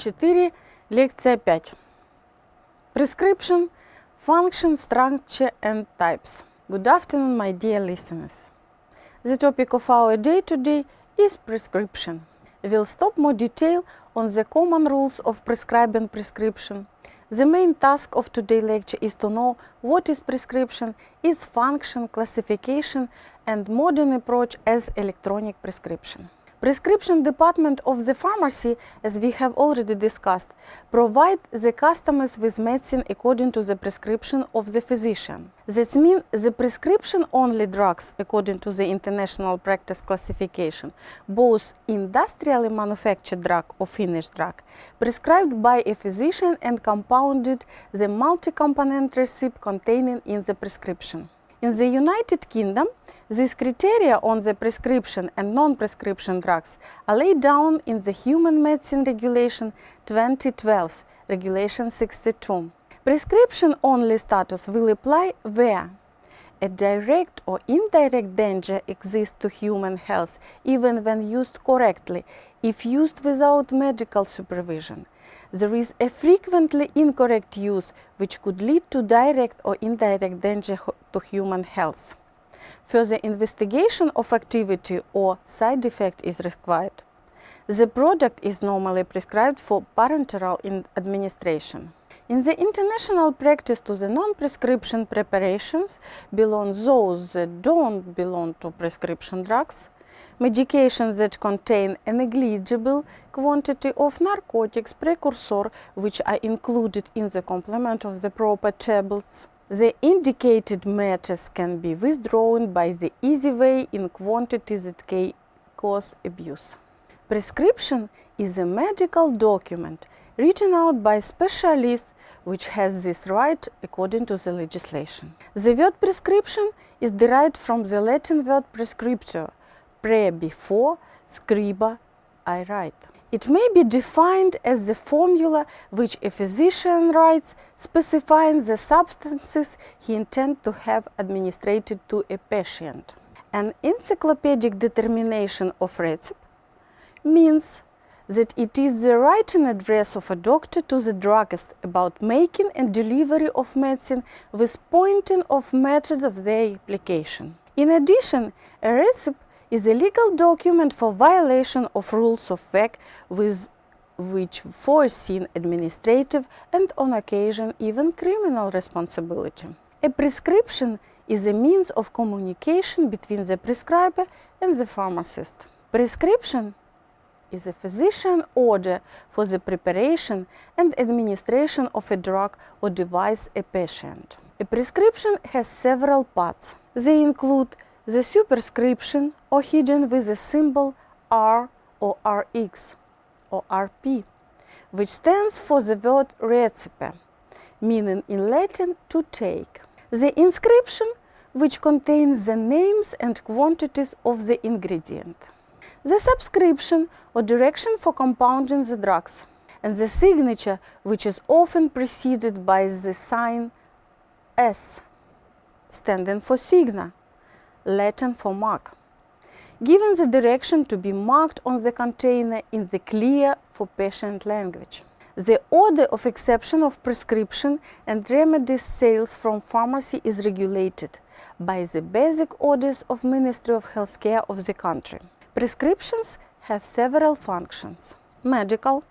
4, лекция 5. Prescription, function, structure and types. Good afternoon, my dear listeners. The topic of our day today is prescription. We'll stop more detail on the common rules of prescribing prescription. The main task of today's lecture is to know what is prescription, its function, classification, and modern approach as electronic prescription. Prescription department of the pharmacy, as we have already discussed, provide the customers with medicine according to the prescription of the physician. That means the prescription-only drugs, according to the international practice classification, both industrially manufactured drug or finished drug, prescribed by a physician and compounded the multi-component recipe containing in the prescription. In the United Kingdom, these criteria on the prescription and non-prescription drugs are laid down in the Human Medicine Regulation 2012, Regulation 62. Prescription-only status will apply where a direct or indirect danger exists to human health, even when used correctly, if used without medical supervision. There is a frequently incorrect use which could lead to direct or indirect danger to human health. Further investigation of activity or side effect is required. The product is normally prescribed for parenteral administration. In the international practice to the non-prescription preparations belong those that don't belong to prescription drugs, medications that contain a negligible quantity of narcotics precursor which are included in the complement of the proper tablets. The indicated matters can be withdrawn by the easy way in quantities that can cause abuse. Prescription is a medical document written out by specialists which has this right according to the legislation. The word prescription is derived from the Latin word prescriptio, pre before, scriba, I write. It may be defined as the formula which a physician writes specifying the substances he intends to have administered to a patient. An encyclopedic determination of recipe means that it is the writing address of a doctor to the druggist about making and delivery of medicine with pointing of methods of their application. In addition, a recipe is a legal document for violation of rules of work with which foreseen administrative and on occasion even criminal responsibility. A prescription is a means of communication between the prescriber and the pharmacist. Prescription is a physician order for the preparation and administration of a drug or device a patient. A prescription has several parts. They include the superscription, or hidden with the symbol R or RX or RP, which stands for the word recipe, meaning in Latin to take. The inscription, which contains the names and quantities of the ingredient. The subscription, or direction for compounding the drugs. And the signature, which is often preceded by the sign S, standing for signa, Latin for mark, given the direction to be marked on the container in the clear for patient language. The order of exception of prescription and remedies sales from pharmacy is regulated by the basic orders of Ministry of Healthcare of the country. Prescriptions have several functions. Medical.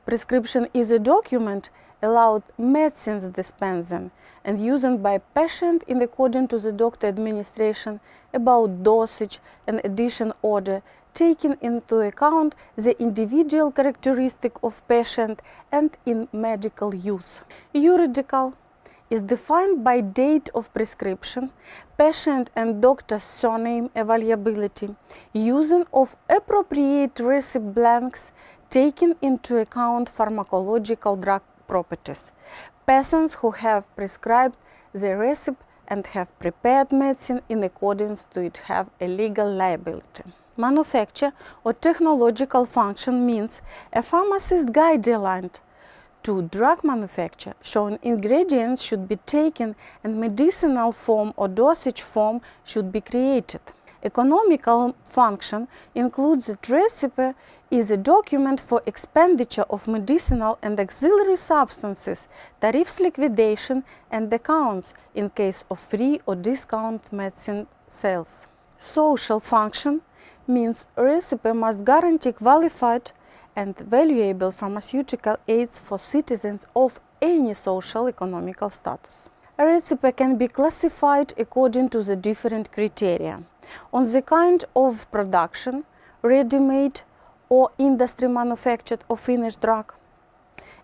Prescription is a document allowed medicines dispensing and using by patient in accordance to the doctor administration about dosage and addition order, taking into account the individual characteristic of patient and in medical use. Juridical is defined by date of prescription, patient and doctor's surname availability, using of appropriate receipt blanks, taking into account pharmacological drug properties. Persons who have prescribed the recipe and have prepared medicine in accordance to it have a legal liability. Manufacture or technological function means a pharmacist guideline to drug manufacture showing ingredients should be taken and medicinal form or dosage form should be created. Economical function includes that recipe is a document for expenditure of medicinal and auxiliary substances, tariffs liquidation, and accounts in case of free or discount medicine sales. Social function means a recipe must guarantee qualified and valuable pharmaceutical aids for citizens of any social economical status. A recipe can be classified according to the different criteria on the kind of production, ready-made or industry manufactured or finished drug,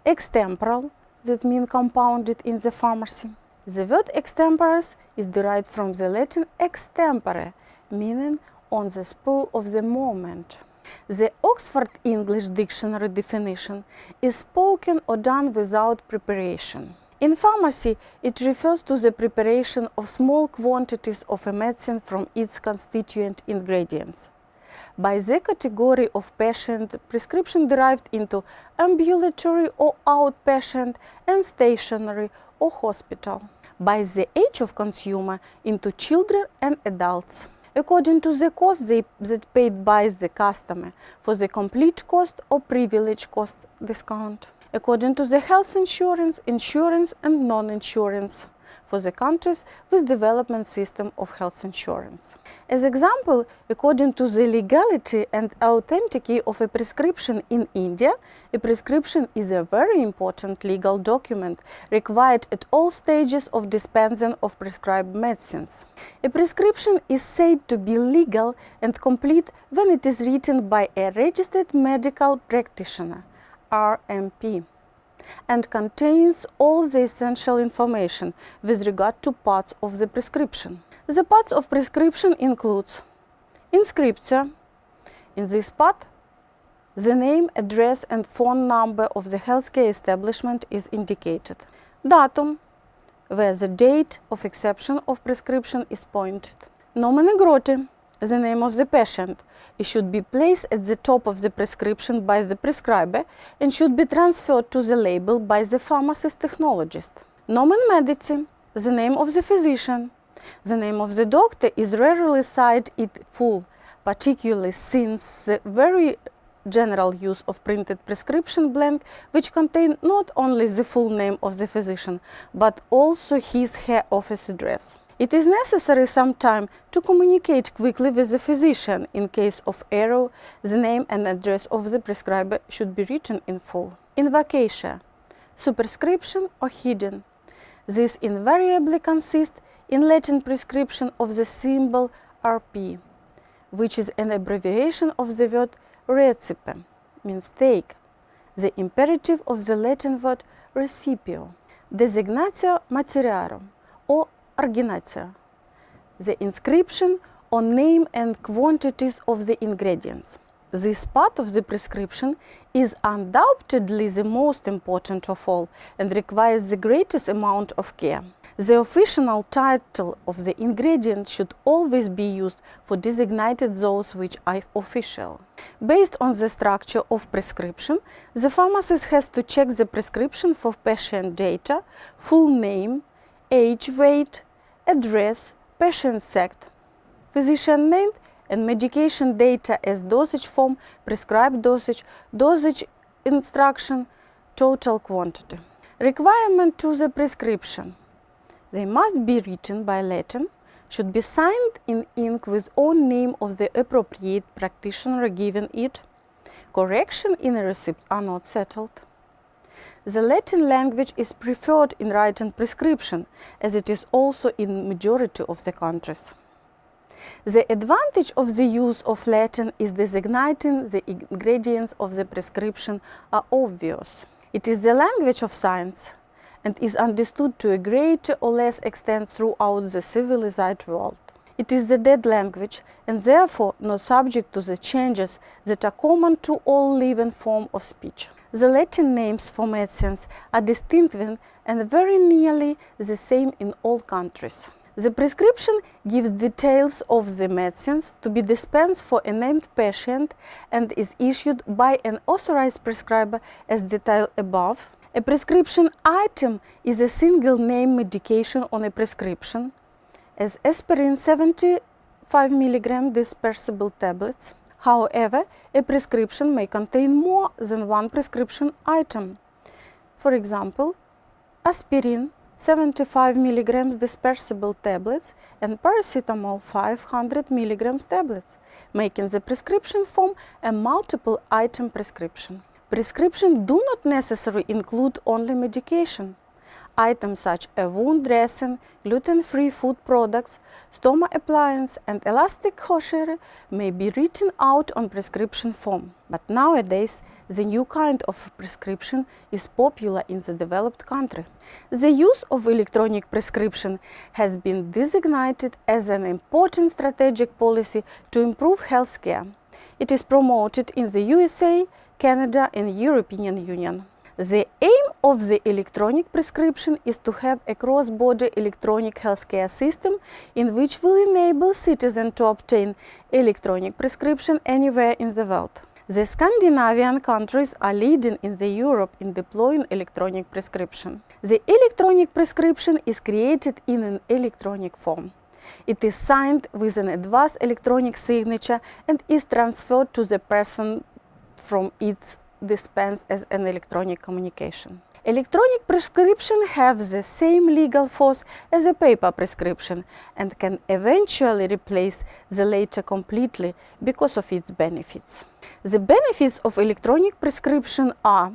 extemporal, that means compounded in the pharmacy. The word extemporis is derived from the Latin extempore, meaning on the spur of the moment. The Oxford English Dictionary definition is spoken or done without preparation. In pharmacy, it refers to the preparation of small quantities of a medicine from its constituent ingredients. By the category of patient, prescription derived into ambulatory or outpatient and stationary or hospital. By the age of consumer, into children and adults. According to the cost that paid by the customer for the complete cost or privilege cost discount. According to the health insurance, insurance and non-insurance for the countries with development system of health insurance. As example, according to the legality and authenticity of a prescription in India, a prescription is a very important legal document required at all stages of dispensing of prescribed medicines. A prescription is said to be legal and complete when it is written by a registered medical practitioner, RMP, and contains all the essential information with regard to parts of the prescription. The parts of prescription includes inscription. In this part, the name, address and phone number of the healthcare establishment is indicated. Datum, where the date of exception of prescription is pointed. Nomen grote, the name of the patient. It should be placed at the top of the prescription by the prescriber and should be transferred to the label by the pharmacist technologist. Nomen medici, the name of the physician. The name of the doctor is rarely cited in full, particularly since the very general use of printed prescription blank, which contain not only the full name of the physician, but also his/her office address. It is necessary sometime to communicate quickly with the physician. In case of error, the name and address of the prescriber should be written in full. Invocation, superscription or hidden. This invariably consists in Latin prescription of the symbol RP, which is an abbreviation of the word recipe, means take, the imperative of the Latin word recipio. Designatio materiarum or Originatia, the inscription on name and quantities of the ingredients. This part of the prescription is undoubtedly the most important of all and requires the greatest amount of care. The official title of the ingredient should always be used for designated those which are official. Based on the structure of prescription, the pharmacist has to check the prescription for patient data, full name, age, weight, address, patient sect, physician name, and medication data as dosage form, prescribed dosage, dosage instruction, total quantity. Requirement to the prescription. They must be written by Latin, should be signed in ink with own name of the appropriate practitioner giving it. Correction in a receipt are not settled. The Latin language is preferred in writing prescription, as it is also in majority of the countries. The advantage of the use of Latin is designating the ingredients of the prescription are obvious. It is the language of science and is understood to a greater or less extent throughout the civilized world. It is the dead language and therefore not subject to the changes that are common to all living forms of speech. The Latin names for medicines are distinctive and very nearly the same in all countries. The prescription gives details of the medicines to be dispensed for a named patient and is issued by an authorized prescriber as detailed above. A prescription item is a single name medication on a prescription, as aspirin 75 5 mg dispersible tablets. However, a prescription may contain more than one prescription item. For example, aspirin 75 mg dispersible tablets and paracetamol 500 mg tablets, making the prescription form a multiple item prescription. Prescriptions do not necessarily include only medication. Items such as wound dressing, gluten-free food products, stoma appliance, and elastic hosiery may be written out on prescription form. But nowadays, the new kind of prescription is popular in the developed country. The use of electronic prescription has been designated as an important strategic policy to improve healthcare. It is promoted in the USA, Canada, and European Union. The aim of the electronic prescription is to have a cross-border electronic healthcare system in which will enable citizens to obtain electronic prescription anywhere in the world. The Scandinavian countries are leading in Europe in deploying electronic prescription. The electronic prescription is created in an electronic form. It is signed with an advanced electronic signature and is transferred to the person from its dispense as an electronic communication. Electronic prescription have the same legal force as a paper prescription and can eventually replace the latter completely because of its benefits. The benefits of electronic prescription are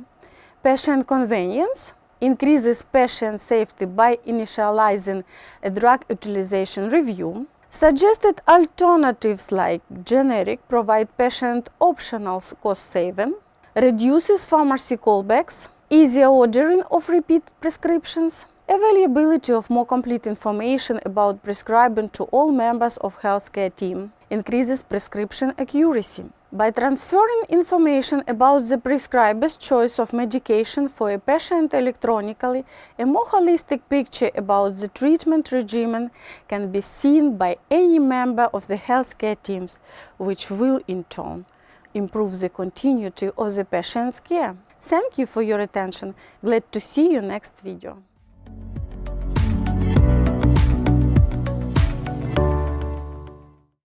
patient convenience, increases patient safety by initializing a drug utilization review, suggested alternatives like generic provide patient optional cost saving, reduces pharmacy callbacks, easier ordering of repeat prescriptions, availability of more complete information about prescribing to all members of healthcare team, increases prescription accuracy. By transferring information about the prescriber's choice of medication for a patient electronically, a more holistic picture about the treatment regimen can be seen by any member of the healthcare teams, which will in turn improve the continuity of the patient's care. Thank you for your attention. Glad to see you next video.